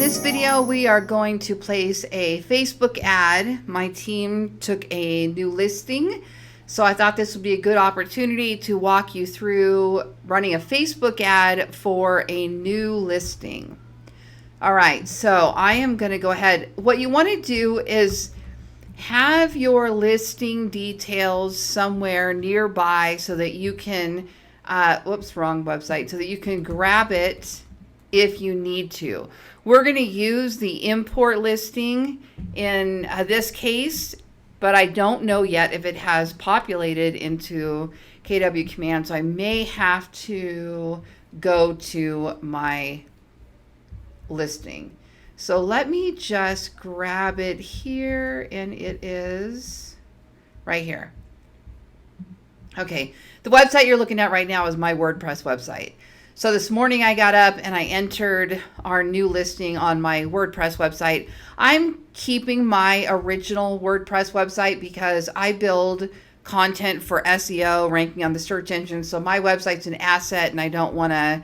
this video, we are going to place a Facebook ad. My team took a new listing, so I thought this would be a good opportunity to walk you through running a Facebook ad for a new listing. All right, so I am going to go ahead. What you want to do is have your listing details somewhere nearby so that you can, wrong website, so that you can grab it if you need to. We're going to use the import listing in this case, but I don't know yet if it has populated into KW Command, so I may have to go to my listing. So let me just grab it here, and it is right here. Okay, the website you're looking at right now is my WordPress website. So this morning I got up and I entered our new listing on my WordPress website. I'm keeping my original WordPress website because I build content for SEO, ranking on the search engine. So my website's an asset, and I don't want to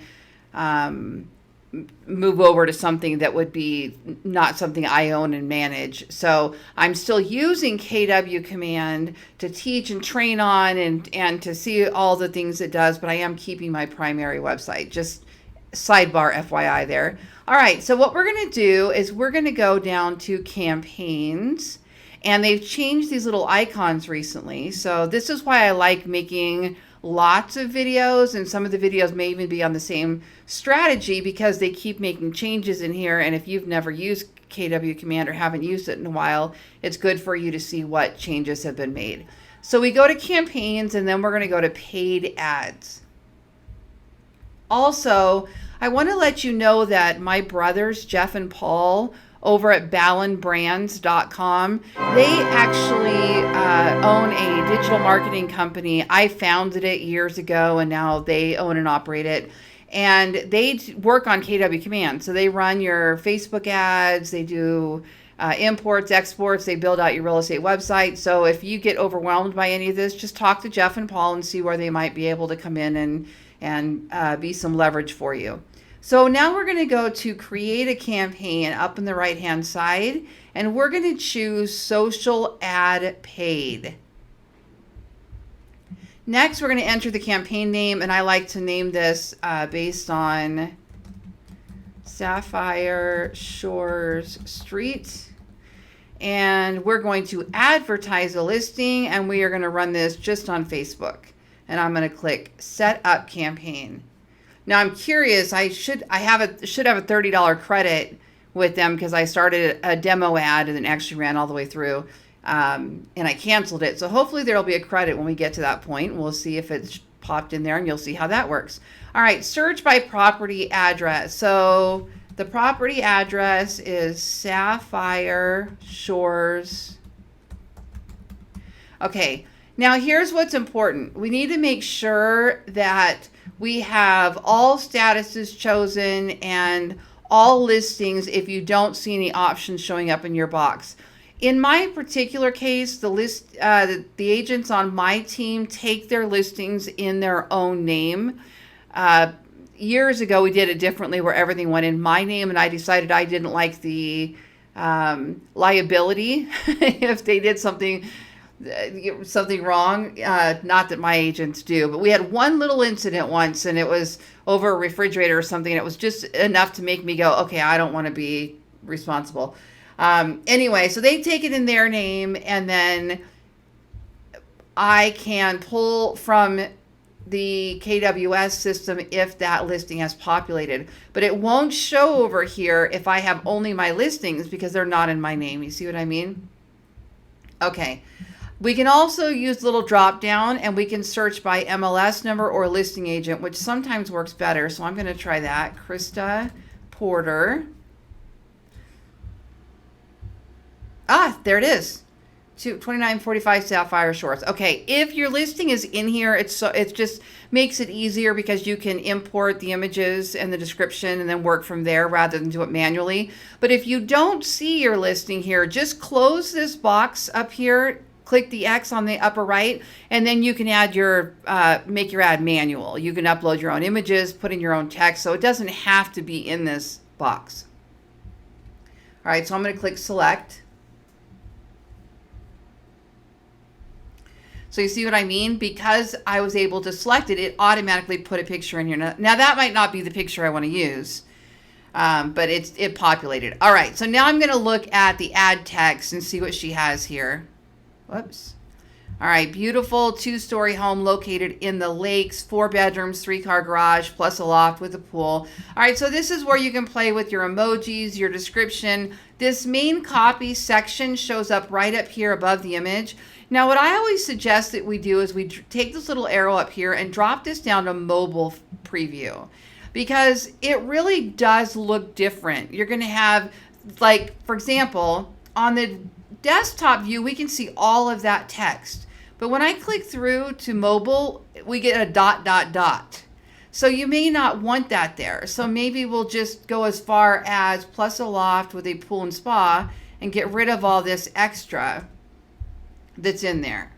move over to something that would be not something I own and manage. So I'm still using KW Command to teach and train on and to see all the things it does, but I am keeping my primary website. Just sidebar FYI there. All right, so what we're going to do is we're going to go down to campaigns, and they've changed these little icons recently. So this is why I like making lots of videos, and some of the videos may even be on the same strategy because they keep making changes in here. And if you've never used KW Command or haven't used it in a while, it's good for you to see what changes have been made. So we go to campaigns, and then we're going to go to paid ads. Also, I want to let you know that my brothers, Jeff and Paul, over at ballenbrands.com, they actually own a digital marketing company. I founded it years ago, and now they own and operate it. And they work on KW Command. So they run your Facebook ads, they do imports, exports, they build out your real estate website. So if you get overwhelmed by any of this, just talk to Jeff and Paul and see where they might be able to come in and be some leverage for you. So now we're going to go to create a campaign up in the right hand side, and we're going to choose social ad paid. Next, we're going to enter the campaign name, and I like to name this based on Sapphire Shores Street. And we're going to advertise a listing, and we are going to run this just on Facebook. And I'm going to click Set Up Campaign. Now I'm curious, I should have a $30 credit with them because I started a demo ad and then actually ran all the way through, and I canceled it. So hopefully there'll be a credit when we get to that point. We'll see if it's popped in there, and you'll see how that works. All right, search by property address. So the property address is Sapphire Shores. Okay, now here's what's important. We need to make sure that we have all statuses chosen and all listings if you don't see any options showing up in your box. In my particular case, the agents on my team take their listings in their own name. Years ago, we did it differently where everything went in my name, and I decided I didn't like the liability if they did something wrong. Not that my agents do, but we had one little incident once, and it was over a refrigerator or something, and it was just enough to make me go, okay, I don't want to be responsible. Anyway, so they take it in their name, and then I can pull from the KWS system if that listing has populated, but it won't show over here if I have only my listings because they're not in my name. You see what I mean? Okay. We can also use the little drop down, and we can search by MLS number or listing agent, which sometimes works better. So I'm going to try that. Krista Porter. There it is. 2945 Sapphire Shores. Okay, if your listing is in here, it just makes it easier because you can import the images and the description and then work from there rather than do it manually. But if you don't see your listing here, just close this box up here, click the X on the upper right, and then you can add your make your ad manual. You can upload your own images, put in your own text, so it doesn't have to be in this box. All right, so I'm going to click select. So you see what I mean? Because I was able to select it, it automatically put a picture in here. Now that might not be the picture I want to use, but it populated. All right, so now I'm going to look at the ad text and see what she has here. Whoops. All right, beautiful 2-story home located in the lakes, 4 bedrooms, 3-car garage, plus a loft with a pool. All right, so this is where you can play with your emojis, your description. This main copy section shows up right up here above the image. Now, what I always suggest that we do is we take this little arrow up here and drop this down to mobile preview, because it really does look different. You're going to have, like, for example, on the desktop view, we can see all of that text. But when I click through to mobile, we get a dot, dot, dot. So you may not want that there. So maybe we'll just go as far as plus a loft with a pool and spa and get rid of all this extra that's in there.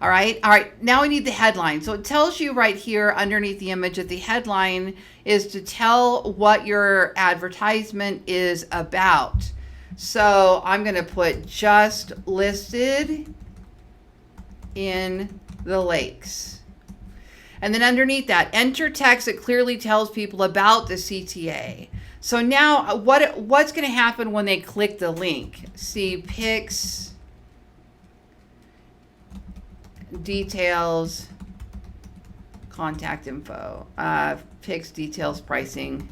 All right. Now we need the headline. So it tells you right here underneath the image that the headline is to tell what your advertisement is about. So I'm going to put just listed in the lakes. And then underneath that, enter text that clearly tells people about the CTA. So now what's going to happen when they click the link? See pics, details, contact info, pics, details, pricing.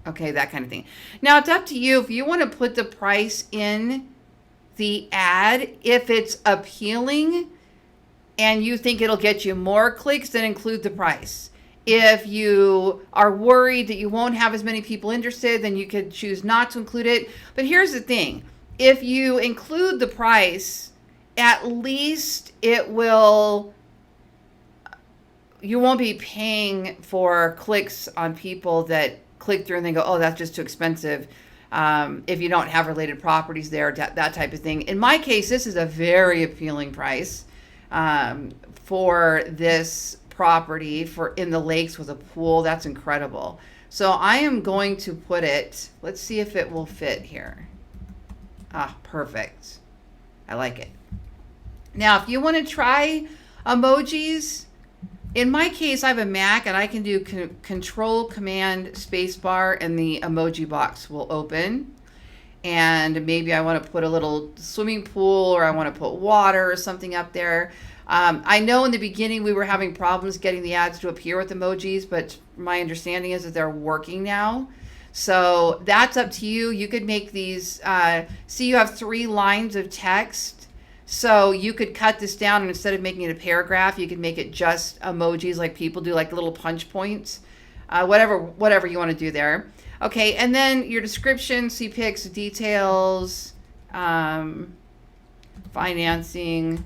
Okay, that kind of thing. Now it's up to you if you want to put the price in the ad. If it's appealing and you think it'll get you more clicks, then include the price. If you are worried that you won't have as many people interested, then you could choose not to include it. But here's the thing. If you include the price, at least you won't be paying for clicks on people that click through and then go, oh, that's just too expensive. If you don't have related properties there, that type of thing. In my case, this is a very appealing price for this property in the lakes with a pool. That's incredible. So I am going to put it, let's see if it will fit here. Ah, perfect. I like it. Now, if you want to try emojis, in my case, I have a Mac and I can do Control Command Spacebar and the emoji box will open. And maybe I want to put a little swimming pool, or I want to put water or something up there. I know in the beginning we were having problems getting the ads to appear with emojis, but my understanding is that they're working now. So that's up to you. You could make these, see you have 3 lines of text. So you could cut this down, and instead of making it a paragraph, you could make it just emojis like people do, like little punch points, whatever you want to do there. Okay, and then your description, see pics, details, financing,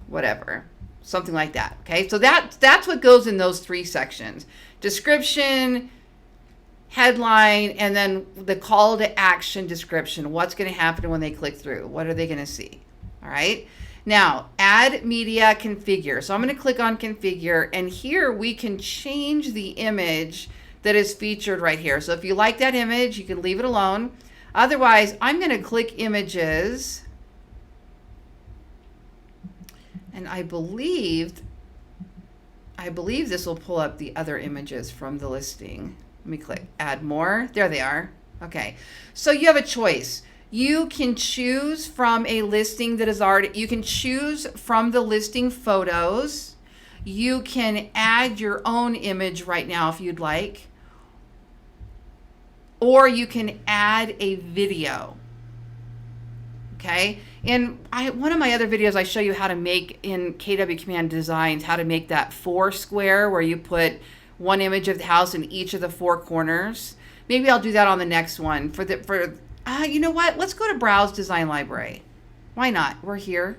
whatever, something like that. Okay, so that's what goes in those 3 sections: description, headline, and then the call to action description. What's going to happen when they click through? What are they going to see? All right. Now, add media configure. So I'm going to click on configure, and here we can change the image that is featured right here. So if you like that image, you can leave it alone. Otherwise, I'm going to click images, and I believe this will pull up the other images from the listing. Let me click add more. There they are. Okay. So you have a choice. You can choose from a listing that is already, you can choose from the listing photos. You can add your own image right now if you'd like, or you can add a video. Okay. In one of my other videos, I show you how to make in KW Command Designs, how to make that 4 square where you put one image of the house in each of the 4 corners. Maybe I'll do that on the next one. You know what? Let's go to Browse Design Library. Why not? We're here.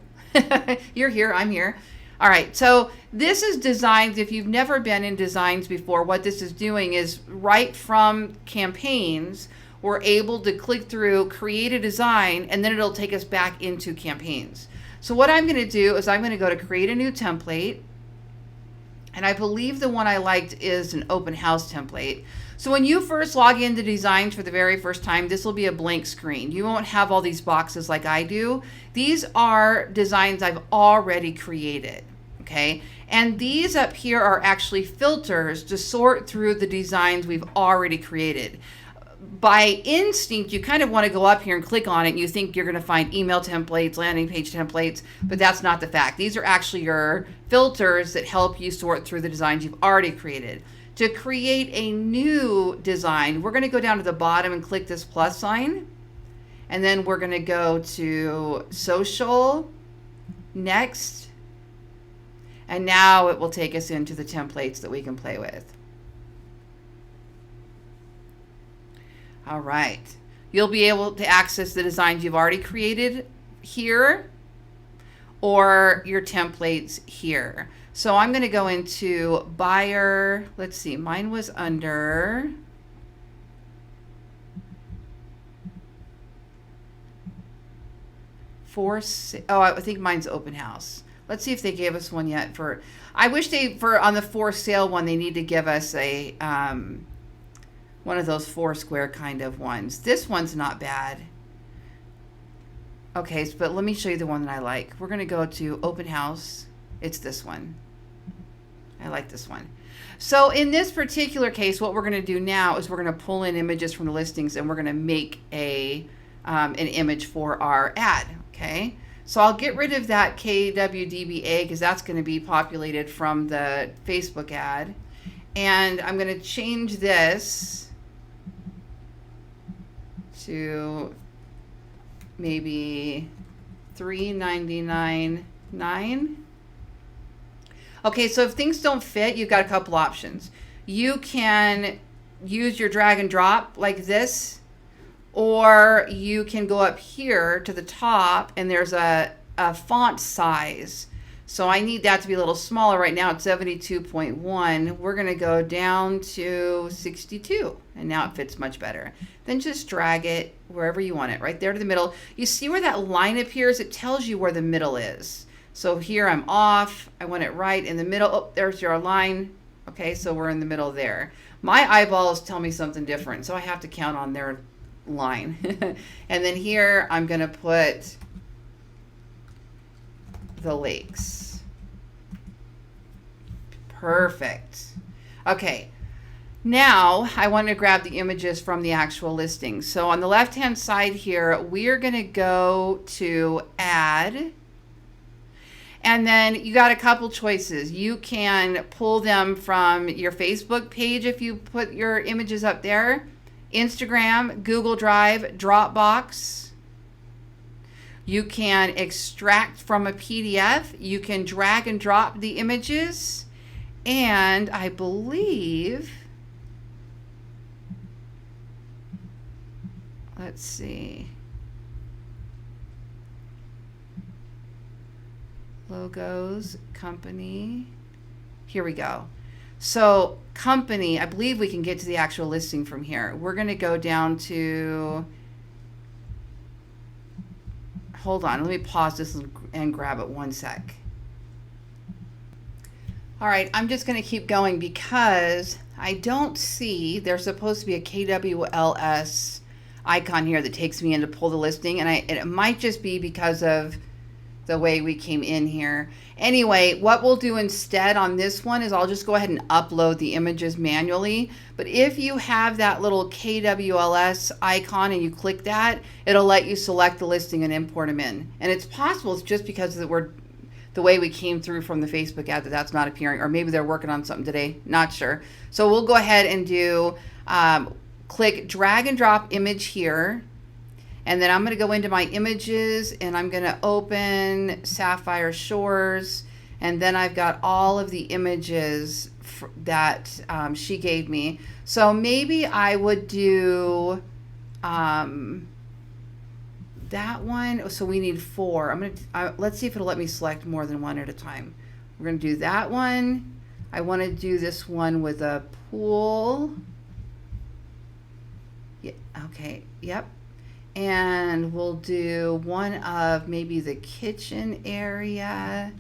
You're here. I'm here. All right. So this is Designs. If you've never been in Designs before, what this is doing is right from Campaigns, we're able to click through, create a design, and then it'll take us back into Campaigns. So what I'm going to do is I'm going to go to create a new template. And I believe the one I liked is an open house template. So when you first log into Designs for the very first time, this will be a blank screen. You won't have all these boxes like I do. These are designs I've already created, okay? And these up here are actually filters to sort through the designs we've already created. By instinct, you kind of want to go up here and click on it, and you think you're going to find email templates, landing page templates, but that's not the fact. These are actually your filters that help you sort through the designs you've already created. To create a new design, we're going to go down to the bottom and click this plus sign, and then we're going to go to social, next, and now it will take us into the templates that we can play with. All right, you'll be able to access the designs you've already created here or your templates here. So I'm going to go into buyer. Let's see, mine was under I think mine's open house. Let's see if they gave us one yet for, I wish they, for on the for sale one, they need to give us a, one of those Foursquare kind of ones. This one's not bad. Okay, but let me show you the one that I like. We're going to go to open house. It's this one. I like this one. So in this particular case, what we're going to do now is we're going to pull in images from the listings, and we're going to make a an image for our ad. Okay, so I'll get rid of that KWDBA because that's going to be populated from the Facebook ad, and I'm going to change this to maybe $3.99.9. Okay, so if things don't fit, you've got a couple options. You can use your drag and drop like this, or you can go up here to the top and there's a font size. So I need that to be a little smaller. Right now it's 72.1. We're going to go down to 62, and now it fits much better. Then just drag it wherever you want it, right there to the middle. You see where that line appears? It tells you where the middle is. So here I'm off. I want it right in the middle. Oh, there's your line. Okay, so we're in the middle there. My eyeballs tell me something different, so I have to count on their line. And then here I'm going to put the lakes. Perfect. Okay, now I want to grab the images from the actual listing. So on the left hand side here, we're going to go to add, and then you got a couple choices. You can pull them from your Facebook page if you put your images up there, Instagram, Google Drive, Dropbox. You can extract from a PDF. You can drag and drop the images. And I believe, let's see, logos, company, here we go. So company, I believe we can get to the actual listing from here. We're going to go down to, hold on, let me pause this and grab it one sec. All right, I'm just going to keep going because I don't see, there's supposed to be a KWLS icon here that takes me in to pull the listing, and it might just be because of the way we came in here. Anyway, what we'll do instead on this one is I'll just go ahead and upload the images manually. But if you have that little KWLS icon and you click that, it'll let you select the listing and import them in. And it's possible it's just because the way we came through from the Facebook ad that's not appearing, or maybe they're working on something today, not sure. So we'll go ahead and do, click drag and drop image here, and then I'm going to go into my images and I'm going to open Sapphire Shores, and then I've got all of the images that she gave me. So maybe I would do that one. So we need 4. Let's see if it'll let me select more than one at a time. We're going to do that one. I want to do this one with a pool. Yeah, okay, yep. And we'll do one of maybe the kitchen area,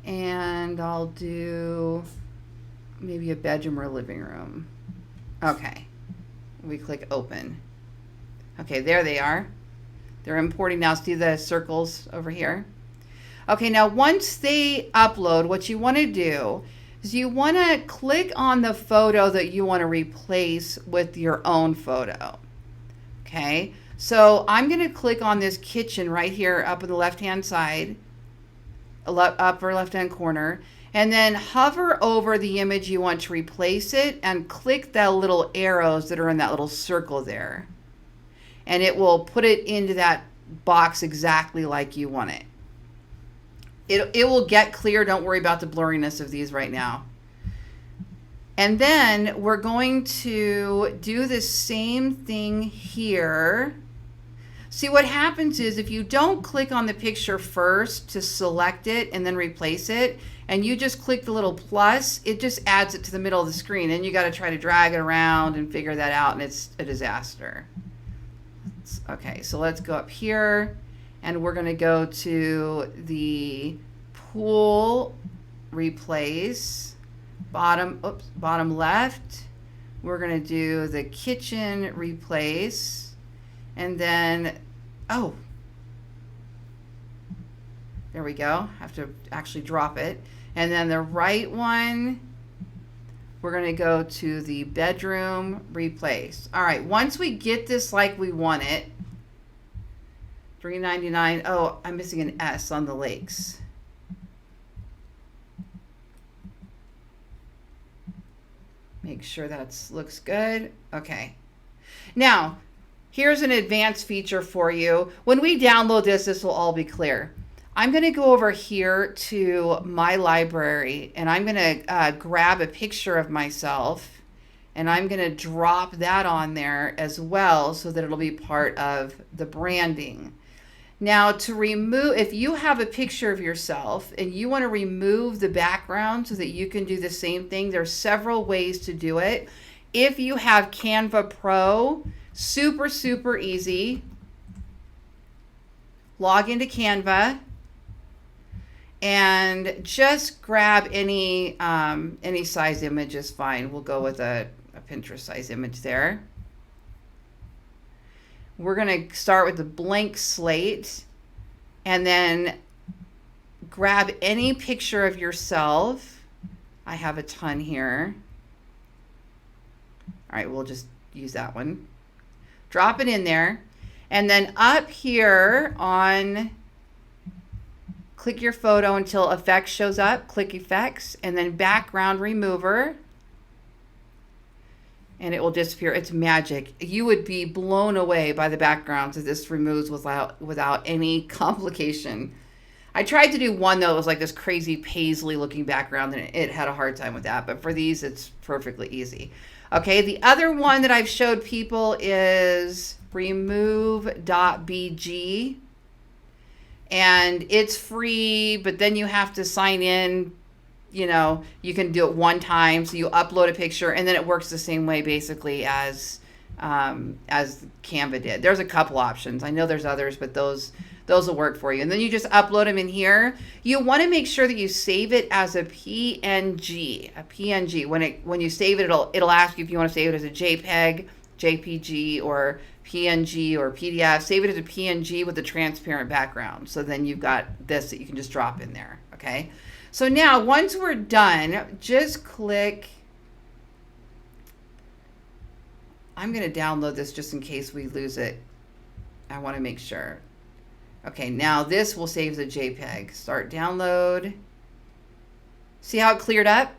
and I'll do maybe a bedroom or living room. Okay, We click open. Okay, there they are. They're importing now. See the circles over here? Okay, now once they upload, what you want to do is you want to click on the photo that you want to replace with your own photo. Okay, so I'm going to click on this kitchen right here up in the left-hand side, upper left-hand corner, and then hover over the image you want to replace it and click the little arrows that are in that little circle there. And it will put it into that box exactly like you want it. It will get clear. Don't worry about the blurriness of these right now. And then we're going to do the same thing here. See, what happens is if you don't click on the picture first to select it and then replace it, and you just click the little plus, it just adds it to the middle of the screen. And you got to try to drag it around and figure that out, and it's a disaster. Okay, so let's go up here, and we're going to go to the pool replace, bottom left. We're going to do the kitchen replace, and then, oh, there we go. Have to actually drop it. And then the right one, we're going to go to the bedroom replace. All right, once we get this like we want it, $3.99. Oh, I'm missing an S on the lakes. Make sure that looks good. Okay. Now, here's an advanced feature for you. When we download this, this will all be clear. I'm going to go over here to my library, and I'm going to grab a picture of myself, and I'm going to drop that on there as well so that it'll be part of the branding. Now, to remove, if you have a picture of yourself and you want to remove the background so that you can do the same thing, there's several ways to do it. If you have Canva Pro, super, super easy. Log into Canva and just grab any size image is fine. We'll go with a Pinterest size image there. We're going to start with a blank slate and then grab any picture of yourself. I have a ton here. All right, we'll just use that one. Drop it in there. And then up here on, click your photo until effects shows up. Click effects and then background remover. And it will disappear. It's magic. You would be blown away by the backgrounds that this removes without any complication. I tried to do one though, it was like this crazy paisley looking background, and it had a hard time with that. But for these, it's perfectly easy. Okay, the other one that I've showed people is remove.bg. And it's free, but then you have to sign in. You know, you can do it one time, so you upload a picture, and then it works the same way basically as Canva did. There's a couple options. I know there's others, but those will work for you. And then you just upload them in here. You want to make sure that you save it as a PNG. A PNG. When you save it, it'll ask you if you want to save it as a JPEG, JPG, or PNG or PDF. Save it as a PNG with a transparent background. So then you've got this that you can just drop in there. Okay. So now, once we're done, just click. I'm going to download this just in case we lose it. I want to make sure. Okay, now this will save the JPEG. Start download. See how it cleared up?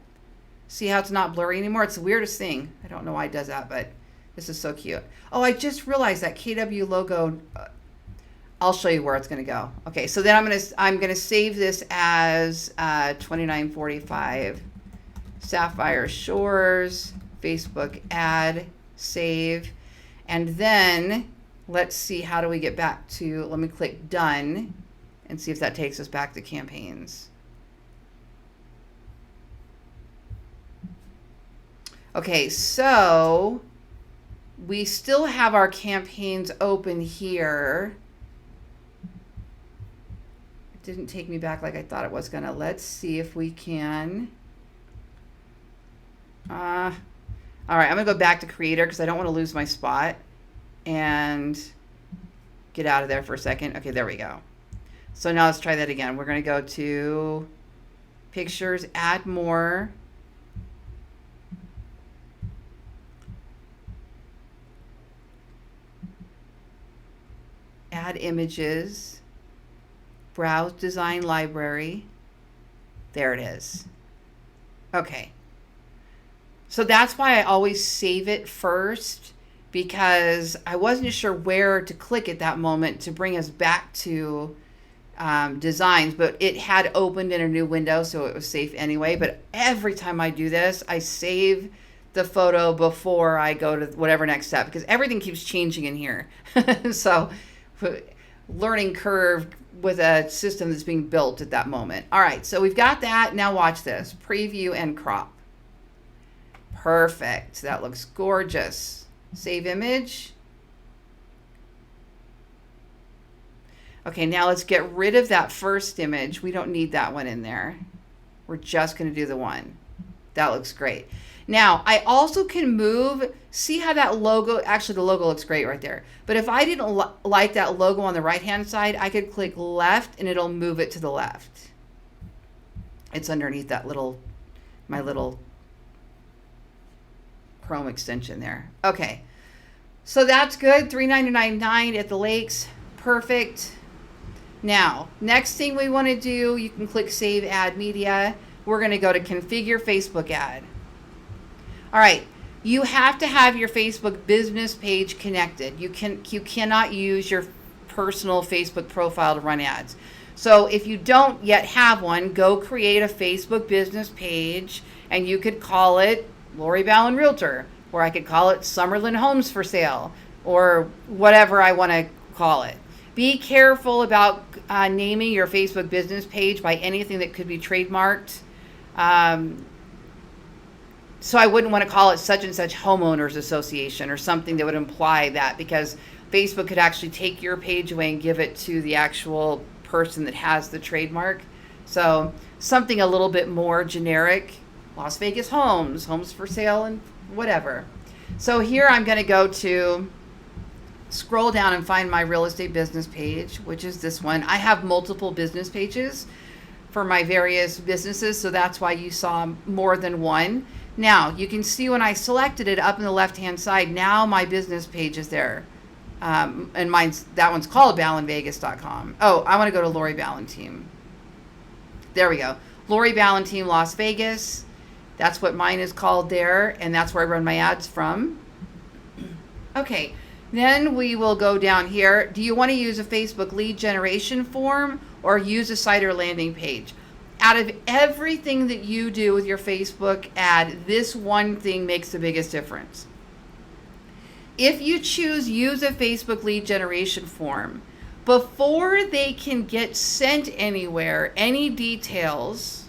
See how it's not blurry anymore? It's the weirdest thing. I don't know why it does that, but this is so cute. Oh, I just realized that KW logo. I'll show you where it's going to go. Okay, so then I'm gonna save this as 2945 Sapphire Shores Facebook ad, save, and then let's see, how do we get back to? Let me click done and see if that takes us back to campaigns. Okay, so we still have our campaigns open here. Didn't take me back like I thought it was gonna. Let's see if we can. I'm All right, I'm going to go back to creator because I don't want to lose my spot. And get out of there for a second. Okay, there we go. So now let's try that again. We're going to go to pictures, add more. Add images. Browse design library. There it is. Okay. So that's why I always save it first, because I wasn't sure where to click at that moment to bring us back to designs, but it had opened in a new window, so it was safe anyway. But every time I do this, I save the photo before I go to whatever next step, because everything keeps changing in here. So learning curve with a system that's being built at that moment. All right, so we've got that. Now watch this. Preview and crop. Perfect. That looks gorgeous. Save image. Okay, now let's get rid of that first image. We don't need that one in there. We're just going to do the one. That looks great. Now, I also can move, see how that logo, actually the logo looks great right there. But if I didn't like that logo on the right-hand side, I could click left and it'll move it to the left. It's underneath that my little Chrome extension there. Okay, so that's good. $3.99.9 at the lakes. Perfect. Now, next thing we want to do, you can click Save Ad Media. We're going to go to Configure Facebook Ad. All right, you have to have your Facebook business page connected. You cannot use your personal Facebook profile to run ads. So if you don't yet have one, go create a Facebook business page, and you could call it Lori Ballen Realtor, or I could call it Summerlin Homes for Sale, or whatever I want to call it. Be careful about naming your Facebook business page by anything that could be trademarked. So I wouldn't want to call it such and such homeowners association or something that would imply that, because Facebook could actually take your page away and give it to the actual person that has the trademark. So something a little bit more generic, Las Vegas Homes, Homes for Sale, and whatever. So here I'm going to go to scroll down and find my real estate business page, which is this one. I have multiple business pages for my various businesses, so that's why you saw more than one. Now, you can see when I selected it up in the left-hand side, now my business page is there. And that one's called ballenvegas.com. Oh, I want to go to Lori Ballen Team. There we go. Lori Ballen Team Las Vegas. That's what mine is called there, and that's where I run my ads from. Okay, then we will go down here. Do you want to use a Facebook lead generation form or use a site or landing page? Out of everything that you do with your Facebook ad, this one thing makes the biggest difference. If you choose use a Facebook lead generation form, before they can get sent anywhere, any details,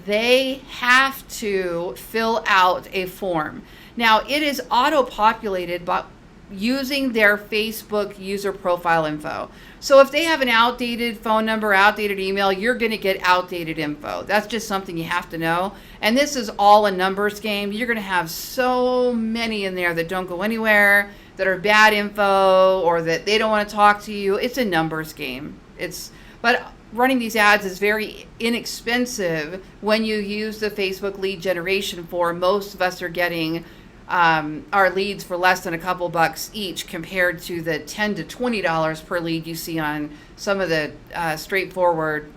they have to fill out a form. Now, it is auto-populated by using their Facebook user profile info. So if they have an outdated phone number, outdated email, you're going to get outdated info. That's just something you have to know. And this is all a numbers game. You're going to have so many in there that don't go anywhere, that are bad info, or that they don't want to talk to you. It's a numbers game. But running these ads is very inexpensive when you use the Facebook lead generation form. Most of us are getting our leads for less than a couple bucks each, compared to the $10 to $20 per lead you see on some of the straightforward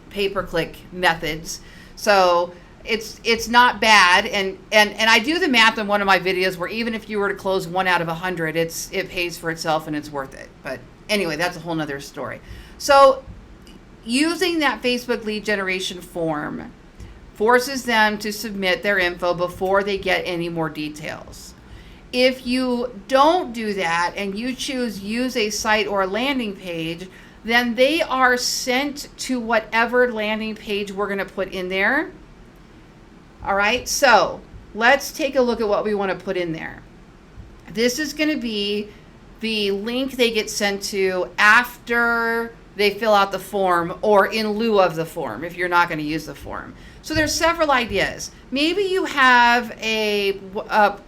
pay-per-click methods. So it's not bad, and I do the math in one of my videos where even if you were to close 1 out of 100, it pays for itself and it's worth it. But anyway, that's a whole nother story. So using that Facebook lead generation form forces them to submit their info before they get any more details. If you don't do that and you choose use a site or a landing page, then they are sent to whatever landing page we're going to put in there. All right, so let's take a look at what we want to put in there. This is going to be the link they get sent to after they fill out the form, or in lieu of the form if you're not going to use the form. So there's several ideas. Maybe you have a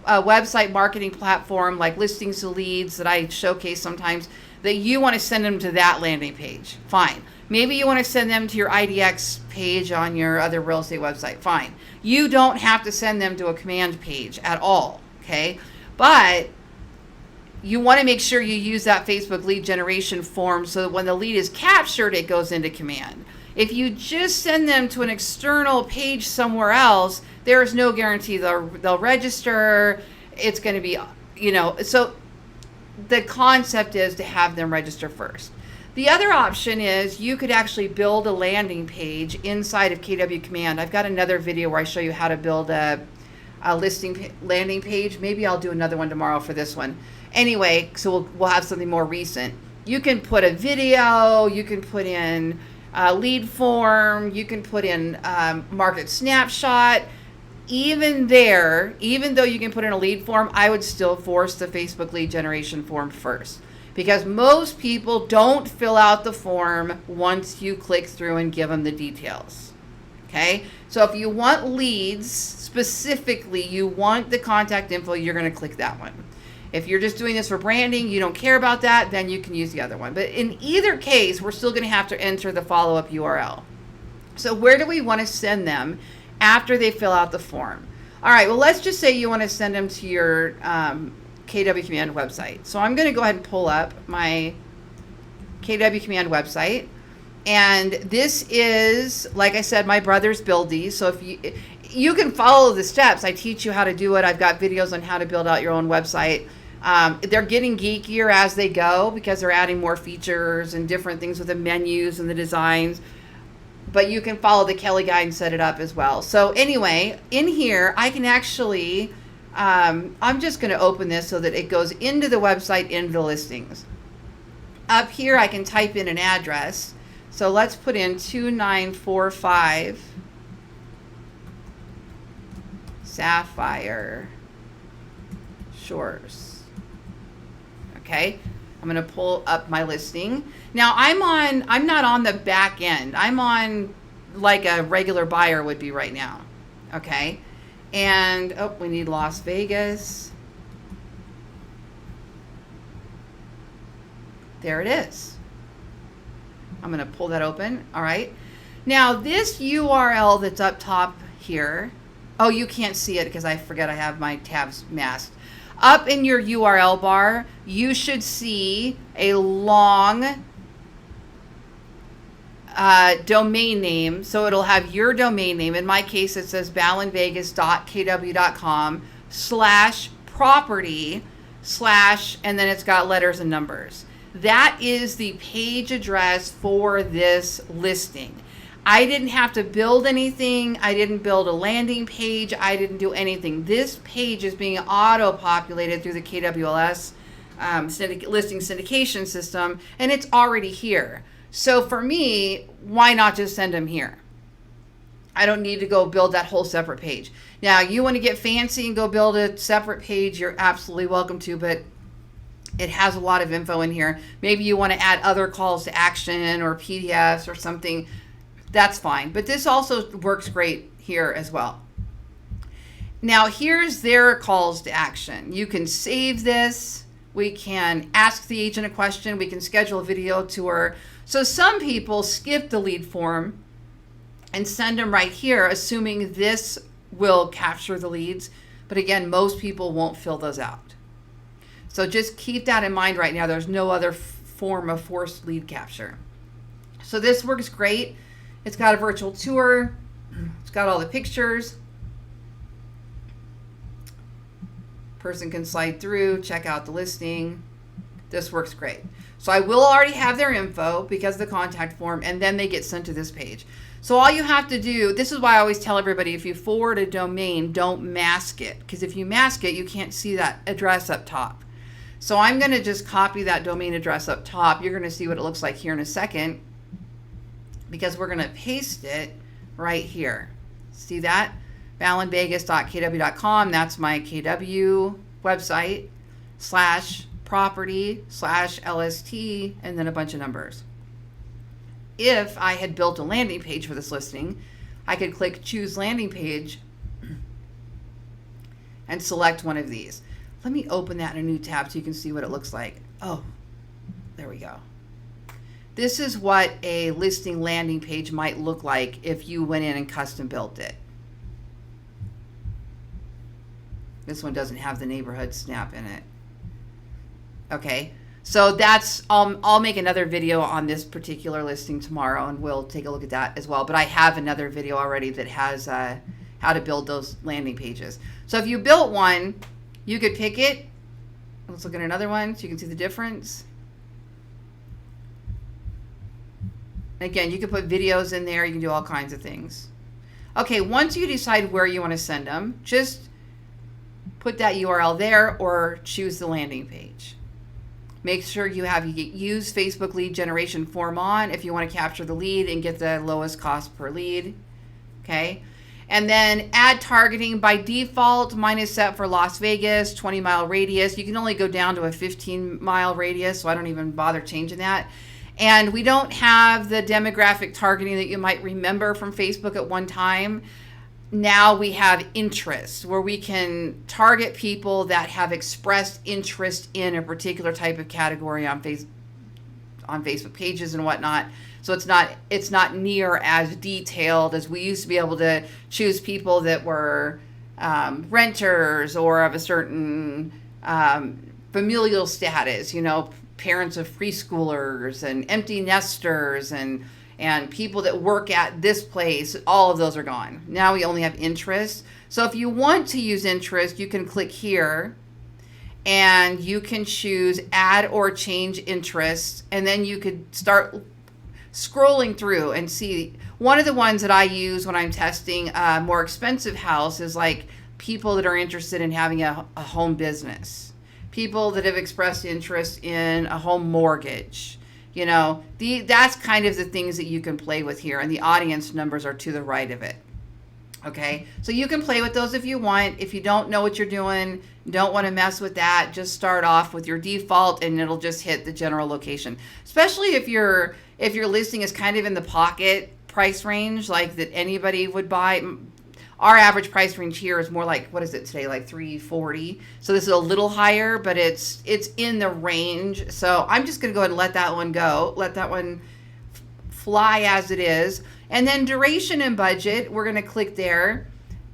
website marketing platform like Listings to Leads that I showcase sometimes, that you want to send them to that landing page. Fine. Maybe you want to send them to your IDX page on your other real estate website. Fine. You don't have to send them to a command page at all. Okay. But you want to make sure you use that Facebook lead generation form so that when the lead is captured, it goes into command. If you just send them to an external page somewhere else, there is no guarantee they'll register. It's going to be, so the concept is to have them register first. The other option is you could actually build a landing page inside of KW Command. I've got another video where I show you how to build a listing landing page. Maybe I'll do another one tomorrow for this one. Anyway, so we'll have something more recent. You can put a video, you can put in a lead form, you can put in market snapshot. Even though you can put in a lead form, I would still force the Facebook lead generation form first, because most people don't fill out the form once you click through and give them the details. Okay, so if you want leads specifically, you want the contact info, you're going to click that one. If you're just doing this for branding, you don't care about that, then you can use the other one. But in either case, we're still going to have to enter the follow-up URL. So where do we want to send them after they fill out the form? All right, well, let's just say you want to send them to your KW Command website. So I'm going to go ahead and pull up my KW Command website. And this is, like I said, my brothers build these. So if you can follow the steps. I teach you how to do it. I've got videos on how to build out your own website. They're getting geekier as they go because they're adding more features and different things with the menus and the designs. But you can follow the Kelly guide and set it up as well. So anyway, in here, I can actually, I'm just going to open this so that it goes into the website, into the listings. Up here, I can type in an address. So let's put in 2945 Sapphire Shores. Okay, I'm going to pull up my listing. Now I'm not on the back end. I'm on like a regular buyer would be right now. Okay, and we need Las Vegas. There it is. I'm going to pull that open. All right. Now this URL that's up top here, oh, you can't see it because I forget I have my tabs masked. Up in your URL bar, you should see a long domain name. So it'll have your domain name. In my case, it says ballenvegas.kw.com/property/ and then it's got letters and numbers. That is the page address for this listing. I didn't have to build anything. I didn't build a landing page. I didn't do anything. This page is being auto-populated through the KWLS listing syndication system, and it's already here. So for me, why not just send them here? I don't need to go build that whole separate page. Now, you want to get fancy and go build a separate page, you're absolutely welcome to, but it has a lot of info in here. Maybe you want to add other calls to action or PDFs or something. That's fine. But this also works great here as well. Now, here's their calls to action. You can save this. We can ask the agent a question. We can schedule a video tour. So some people skip the lead form and send them right here, assuming this will capture the leads. But again, most people won't fill those out. So just keep that in mind right now. There's no other form of forced lead capture. So this works great. It's got a virtual tour. It's got all the pictures. Person can slide through, check out the listing. This works great. So I will already have their info because of the contact form, and then they get sent to this page. So all you have to do, this is why I always tell everybody, if you forward a domain, don't mask it. Because if you mask it, you can't see that address up top. So I'm going to just copy that domain address up top. You're going to see what it looks like here in a second, because we're going to paste it right here. See that? ballenvegas.kw.com. That's my KW website /property/LST and then a bunch of numbers. if I had built a landing page for this listing, I could click choose landing page and select one of these. Let me open that in a new tab so you can see what it looks like. Oh, there we go. This is what a listing landing page might look like if you went in and custom built it. This one doesn't have the neighborhood snap in it. Okay, so that's, I'll make another video on this particular listing tomorrow, and we'll take a look at that as well. But I have another video already that has how to build those landing pages. So if you built one, you could pick it. Let's look at another one so you can see the difference. Again, you can put videos in there. You can do all kinds of things. Okay, once you decide where you want to send them, just put that URL there or choose the landing page. Make sure you use Facebook lead generation form on if you want to capture the lead and get the lowest cost per lead. Okay. And then add targeting. By default, mine is set for Las Vegas, 20-mile radius. You can only go down to a 15-mile radius, so I don't even bother changing that. And we don't have the demographic targeting that you might remember from Facebook at one time. Now we have interest, where we can target people that have expressed interest in a particular type of category on Facebook pages and whatnot. So it's not near as detailed as we used to be able to choose people that were renters or of a certain familial status, parents of preschoolers and empty nesters and people that work at this place. All of those are gone. Now we only have interest. So if you want to use interest, you can click here and you can choose add or change interest, and then you could start scrolling through and see. One of the ones that I use when I'm testing a more expensive house is like people that are interested in having a home business, people that have expressed interest in a home mortgage. That's kind of the things that you can play with here, and the audience numbers are to the right of it. Okay, so you can play with those if you want. If you don't know what you're doing, don't want to mess with that, just start off with your default and it'll just hit the general location. Especially if your listing is kind of in the pocket price range, like that anybody would buy. Our average price range here is more like, what is it today, like $340. So this is a little higher, but it's in the range. So I'm just going to go ahead and let that one go. Let that one fly as it is. And then duration and budget, we're going to click there.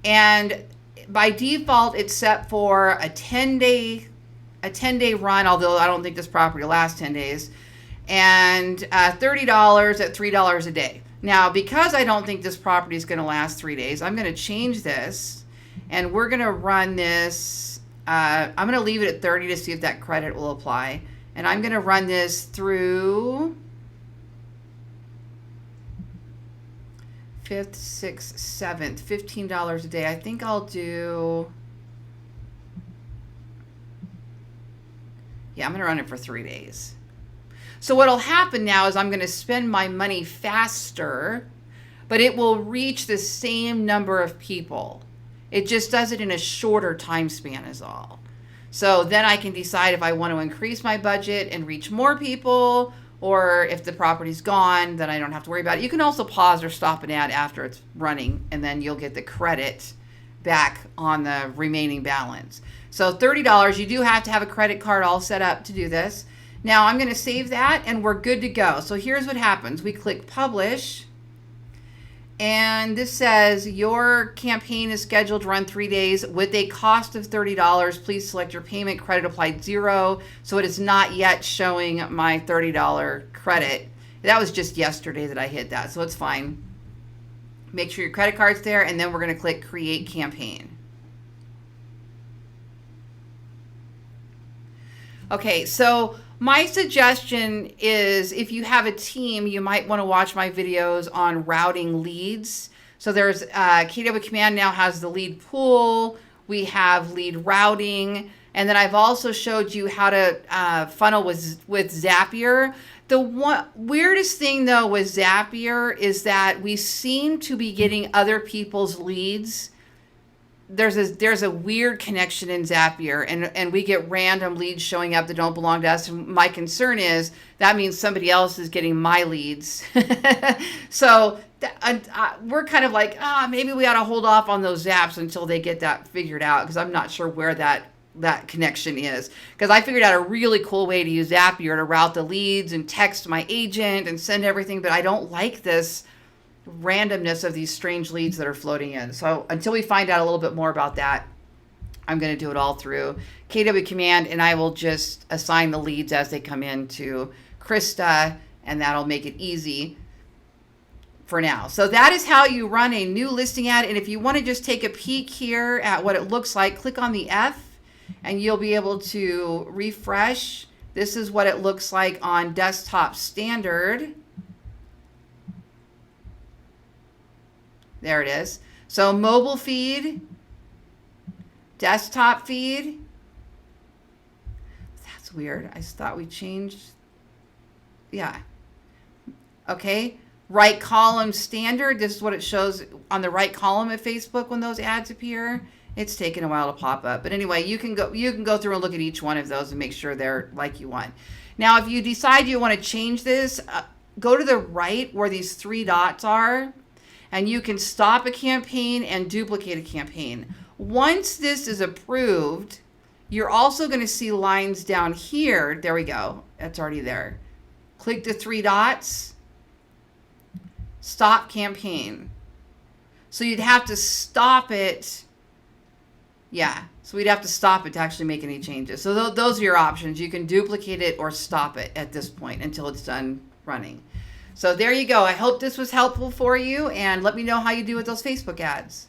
And by default, it's set for a 10-day run, although I don't think this property will last 10 days. And $30 at $3 a day. Now, because I don't think this property is going to last 3 days, I'm going to change this, and we're going to run this. I'm going to leave it at 30 to see if that credit will apply. And I'm going to run this through 5th, 6th, 7th, $15 a day. I think I'll do, I'm going to run it for 3 days. So what'll happen now is I'm going to spend my money faster, but it will reach the same number of people. It just does it in a shorter time span is all. So then I can decide if I want to increase my budget and reach more people, or if the property's gone, then I don't have to worry about it. You can also pause or stop an ad after it's running, and then you'll get the credit back on the remaining balance. So $30, you do have to have a credit card all set up to do this. Now I'm going to save that and we're good to go. So here's what happens. We click publish, and this says your campaign is scheduled to run 3 days with a cost of $30. Please select your payment. Credit applied 0. So it is not yet showing my $30 credit. That was just yesterday that I hit that, so it's fine. Make sure your credit card's there, and then we're going to click create campaign. Okay, so my suggestion is if you have a team, you might want to watch my videos on routing leads. So there's KW Command now has the lead pool. We have lead routing. And then I've also showed you how to funnel with Zapier. The weirdest thing, though, with Zapier is that we seem to be getting other people's leads there's a weird connection in Zapier, and we get random leads showing up that don't belong to us. And my concern is that means somebody else is getting my leads. So we're kind of like, maybe we ought to hold off on those zaps until they get that figured out, because I'm not sure where that connection is. Because I figured out a really cool way to use Zapier to route the leads and text my agent and send everything, but I don't like this randomness of these strange leads that are floating in. So until we find out a little bit more about that, I'm going to do it all through KW Command, and I will just assign the leads as they come in to Krista, and that'll make it easy for now. So that is how you run a new listing ad. And if you want to just take a peek here at what it looks like, click on the F and you'll be able to refresh. This is what it looks like on desktop standard. There it is. So mobile feed, desktop feed. That's weird. I thought we changed. Yeah. Okay. Right column standard. This is what it shows on the right column at Facebook when those ads appear. It's taken a while to pop up. But anyway, you can go through and look at each one of those and make sure they're like you want. Now, if you decide you want to change this, go to the right where these three dots are, and you can stop a campaign and duplicate a campaign. Once this is approved, you're also going to see lines down here. There we go. That's already there. Click the three dots. Stop campaign. So you'd have to stop it. Yeah. So we'd have to stop it to actually make any changes. So those are your options. You can duplicate it or stop it at this point until it's done running. So there you go. I hope this was helpful for you, and let me know how you do with those Facebook ads.